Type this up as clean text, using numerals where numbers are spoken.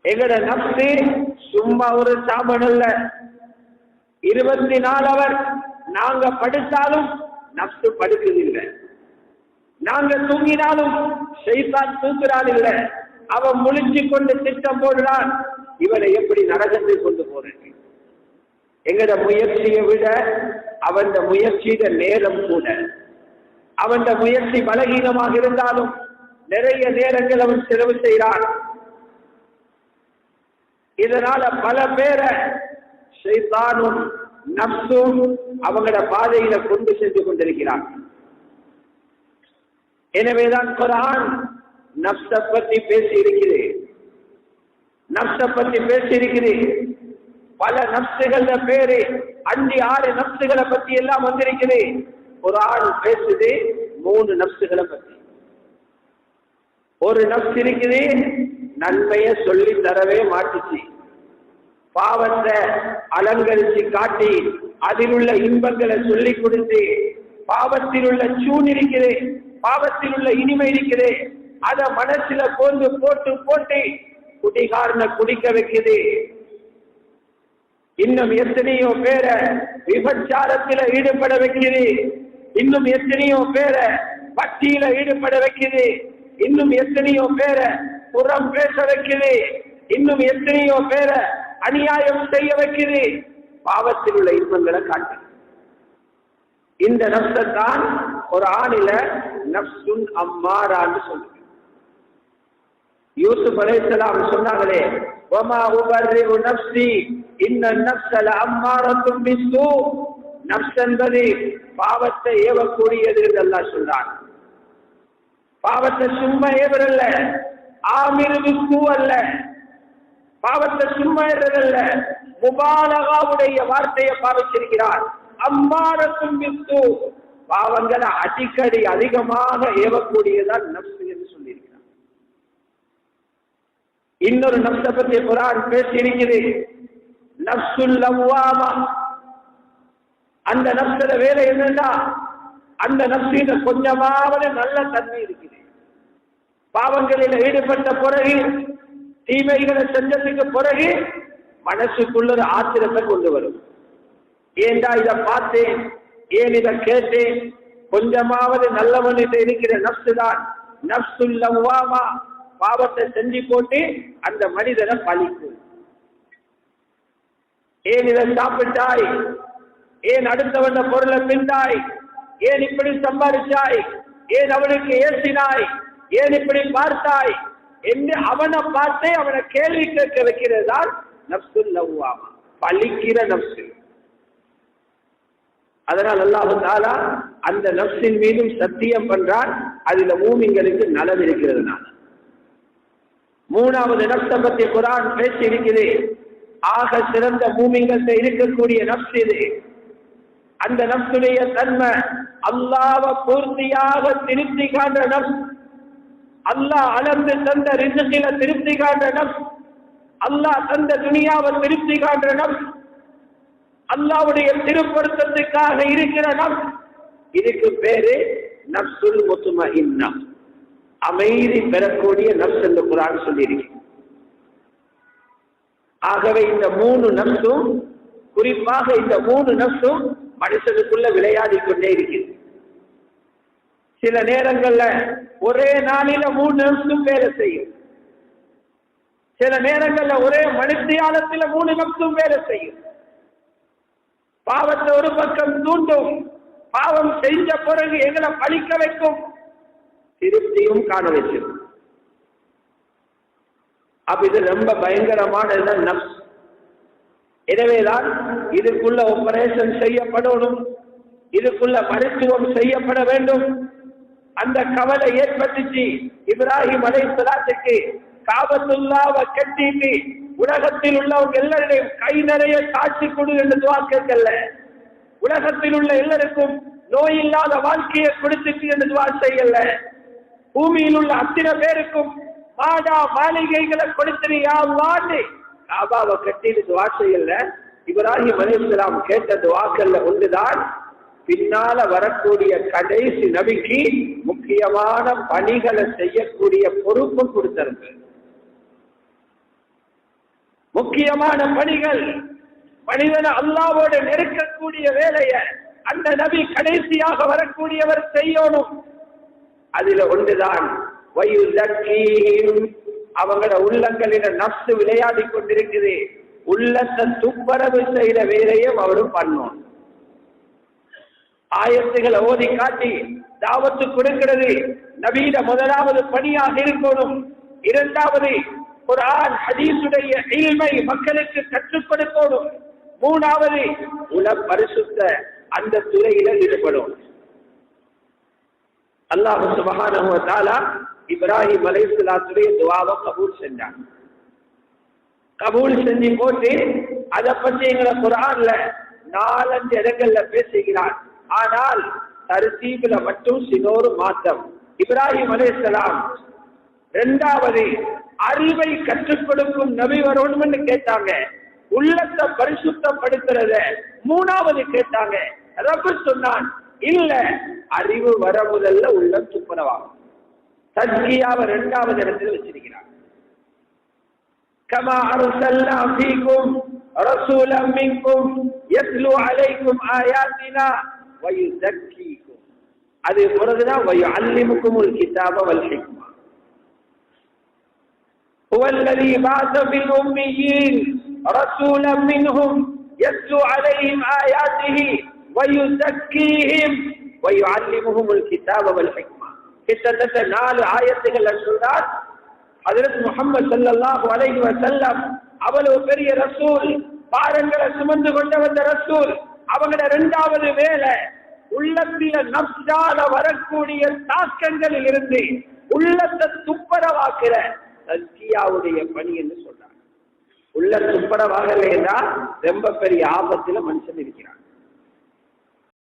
எங்கட நப்சு சும்மா ஒரு சாபன் அல்ல. 24 அவர் நாங்க படுத்தாலும் நப்சு படுக்குதில்லை, நாங்க தூங்கினாலும் ஷைத்தான் தூங்குறான் இல்லை. அவன் முழிச்சு கொண்டு திட்டம் போடுறான், இவனை எப்படி நரகத்தில் கொண்டு போறது. எங்கட முயற்சியை விட அவன் முயற்சியிட நேரம் கூட, அவன் முயற்சி பலகீனமாக இருந்தாலும் நிறைய நேரங்கள் அவன் செலவு செய்கிறான். இதனால பல பேரை ஷைத்தானும் நப்சும் அவங்களோட பாதையில கொண்டு சென்று கொண்டிருக்கிறான். எனவேதான் குர்ஆன் நப்ச பத்தி பேசி இருக்கிறேன், நப்ச பத்தி பேசி இருக்கிறேன். பல நப்சுகள பேரு 5-6 நப்சுகளை பத்தி எல்லாம் வந்திருக்கிறேன். குர்ஆன் பேசுது 3 நப்சுகளை பத்தி. ஒரு நப்சு இருக்குது, நன்மையை சொல்லி தரவே மாட்டுச்சு, பாவத்தை அலங்கரிச்சு காட்டி அதில் உள்ள இன்பங்களை சொல்லி கொடுத்து, பாவத்தில் உள்ள சூன் இருக்கிறது, பாவத்தில் உள்ள இனிமை இருக்கிறது, அத மனசுல போட்டு போட்டு போட்டு குடிகாரனை குடிக்க வைக்குது. இன்னும் எத்தனையோ பேரை விபச்சாரத்தில் ஈடுபட வைக்குது, இன்னும் எத்தனையோ பேரை பட்டியல ஈடுபட வைக்குது, இன்னும் எத்தனையோ பேரை புறம் பேச வைக்குது, இன்னும் எத்தனையோ பேரை அநியாயம் செய்ய வைக்குது, பாவத்தில் உள்ள இன்பங்களை காட்டு. இந்த நப்சத்தான் ஒரு ஆணில நப்சுன் அம்மாரான்னு சொல்லுங்க. யூசுப் அலைஹிஸ்ஸலாம் சொன்னாங்களே, வமா உபர்ரிஉ நப்ஸி இன்ன நப்ஸ லஅம்மாரத்தும் பிஸ்ஸூ, நப்ஸ் என்பது பாவத்தை ஏவக்கூடியது என்று அல்லாஹ் சொல்றான். பாவத்தை சும்மா ஏவரல்ல, ஆமிரு பிஸ்ஸூ அல்ல, பாவத்தை சும்மா ஏறதல்ல, முபாலகாவுடைய வார்த்தையை பாவிச்சிருக்கிறார். அம்மாரத்தும் பிஸ்ஸூ, பாவங்களை அடிக்கடி அதிகமாக ஏவக்கூடியதான் நப்ஸ் என்று சொல்லியிருக்கிறார். இன்னொரு நப்ச பற்றி குர்ஆன் பேசி இருக்கிறது, நப்சுல் லவ்வாமா. அந்த நப்சல வேலை என்னன்னா, அந்த நப்சில கொஞ்சமாவது நல்ல தன்மை இருக்குது. பாவங்களில் ஈடுபட்ட பிறகு, தீமைகளை செஞ்சதுக்கு பிறகு மனசுக்குள்ள ஒரு ஆத்திரத்தை கொண்டு வரும். ஏண்டா இதை பார்த்தேன், ஏன் இதை கேட்டேன், கொஞ்சமாவது நல்லவனிட்ட இருக்கிற நப்சு தான் நப்சுல் லவ்வாமா. பாவத்தை செஞ்சு போட்டு அந்த மனிதனை பழிக்கும். ஏன் இதை சாப்பிட்டாய், ஏன் அடுத்தவன பொருளை திண்டாய், ஏன் இப்படி சம்பாதிச்சாய், ஏன் அவனுக்கு ஏசினாய், ஏன் இப்படி பார்த்தாய் என்று அவனை பார்த்தே அவனை கேள்வி கேட்க வைக்கிறதுதான் நப்சுல் லவ்வாமா, பழிக்கிற நப்சு. அதனால் அல்லாஹ் தஆலா அந்த நப்சின் மீதும் சத்தியம் பண்றான், அதுல மூமின்களுக்கு நலன் இருக்கிறதுனால. மூணாவது நப்சை பற்றி குர்ஆன் பேசி இருக்கிறது. ஆக சிறந்த மூமின்கள் இருக்கக்கூடிய நப்ஸ் இது. அந்த நப்சுடைய தன்மை அல்லாஹ்வை பூர்த்தியாக திருப்தி காண்ற நப்ஸ், அல்லாஹ் அளந்து தந்த ரிஸ்கில திருப்தி காண்ற நப்ஸ், அல்லாஹ் தந்த துனியாவை திருப்தி காண்ற நப்ஸ், அல்லாஹ்வுடைய திருப்பொருத்தத்துக்காக இருக்கிற நப்ஸ். இதுக்கு பேரு நப்சுல் முத்மஇன்னா, அமைதி பெறக்கூடிய நப்ஸ் என்று குர்ஆன் சொல்லியிருக்கு. ஆகவே இந்த 3 நப்சும், குறிப்பாக இந்த 3 நப்சும் மனுஷனுக்குள்ள விளையாடி கொண்டே இருக்குது. சில நேரங்கள்ல ஒரே நாளில 3 நப்சும் வேலை செய்யும், சில நேரங்கள்ல ஒரே மனுஷியாலத்துல 3 நப்சும் வேலை செய்யும். பாவத்தை ஒரு பக்கம் தூண்டும், பாவம் செஞ்ச பிறகு எங்களை பழிக்க வைக்கும், திருப்தியும் காண வைக்கும். அப்ப இது ரொம்ப பயங்கரமான நப்ஸ். எனவேதான் இதுக்குள்ள ஆபரேஷன் செய்யப்படணும், இதுக்குள்ள மருத்துவம் செய்யப்பட வேண்டும். அந்த கவலை ஏற்பட்டுச்சு இப்ராஹிம் அலைஹிஸ்ஸலாத்துக்கு. காபத்துல்லாவை கட்டிட்டு உலகத்தில் உள்ளவங்க எல்லாரையும் கை நிறைய காட்சி கொடு என்று துஆ கேட்கல, உலகத்தில் உள்ள எல்லாருக்கும் நோய் இல்லாத வாழ்க்கையை கொடுத்துட்டு என்று துஆ செய்யல, பூமியில் உள்ள அத்தனை பேருக்கும் மாடா மாளிகைகளை கொடுத்தியா அல்லாஹ்னு காபாவை கட்டிட்டு துஆ செய்யல. இப்ராஹிம் அலைஹிஸ்ஸலாம் கேட்ட துஆக்கள்ல ஒன்றுதான், பின்னால வரக்கூடிய கடைசி நபிக்கு முக்கியமான பணிகளை செய்யக்கூடிய பொறுப்பு கொடுத்திருக்கு. முக்கியமான பணிகள், மனிதனை அல்லாஹ்வோடு நெருக்கக்கூடிய வேலைய அந்த நபி கடைசியாக வரக்கூடியவர் செய்யணும். அதுல ஒன்றுதான் அவங்களோட உள்ளங்களில நப்சு விளையாடி கொண்டிருக்குது. உள்ளத்தை துப்பரவு செய்த வேலையும் அவரும் பண்ணணும். ஆயத்துகளை ஓதி காட்டி தாவத்து கொடுக்கிறது நபீட முதலாவது பணியாக இருக்கணும். இரண்டாவது குர்ஆன் ஹதீஸுடைய இல்மை மக்களுக்கு கற்றுக் கொடுக்கணும். மூணாவது உல பரிசுத்த அந்த துறையில ஈடுபடும். அல்லாஹ் சுப்ஹானஹு வ தஆலா இப்ராஹிம் அலைஹிஸ்ஸலாத்துடைய துஆவை கபூல் செஞ்சான். கபூல் செஞ்சு போட்டு அதை பற்றி எங்களை குர்ஆன்ல 4-5 இடங்கள்ல பேசுகிறார். ஆனால் தர்தீபில மட்டும் சினோரு மாற்றம். இப்ராஹிம் அலைஹிஸ்ஸலாம் இரண்டாவது அறிவை கற்றுக் கொடுக்கும் நபி வரணும்னு கேட்டாங்க. உள்ளத்தை பரிசுத்தப்படுத்துறத மூணாவது கேட்டாங்க. ரப்பு சொன்னான், இல்ல அறிவு வர முதல்ல உள்ளம் துப்புரவாகும். தஸ்கியாவை இரண்டாவது இடத்தில் வச்சிருக்கிறார். கமா அர்சல்னா ஃபீக்கும் ரசூலன் மின்கும் யத்லு அலைக்கும் ஆயாத்தினா வ யுஸக்கீக்கும். அது பிறகுதான் வ யுஅல்லிமுக்குமுல் கிதாப வல் ஹிக்மா. هو الذي بعث في الأميين رسولا منهم يتلو عليهم آياته ويزكيهم ويعلمهم الكتاب والحكمة. கிட்டத்தட்ட 4 ஆயத்துகள் சொல்றார். ஹஜ்ரத் முஹம்மது ஸல்லல்லாஹு அலைஹி வஸல்லம் அவ்வளவு பெரிய ரசூல், பாரங்களை சுமந்து கொண்டு வந்த ரசூல். அவங்களோட இரண்டாவது வேலை உள்ளத்தில நப்சால வரக்கூடிய தாக்கங்களில் இருந்து உள்ளத்தை துப்பரவாக்குற தஸ்கியாவுடைய பணி என்று சொல்றாங்க. உள்ள துப்பரவாகலைன்னா ரொம்ப பெரிய ஆபத்துல மனுஷன் இருக்கிறான்.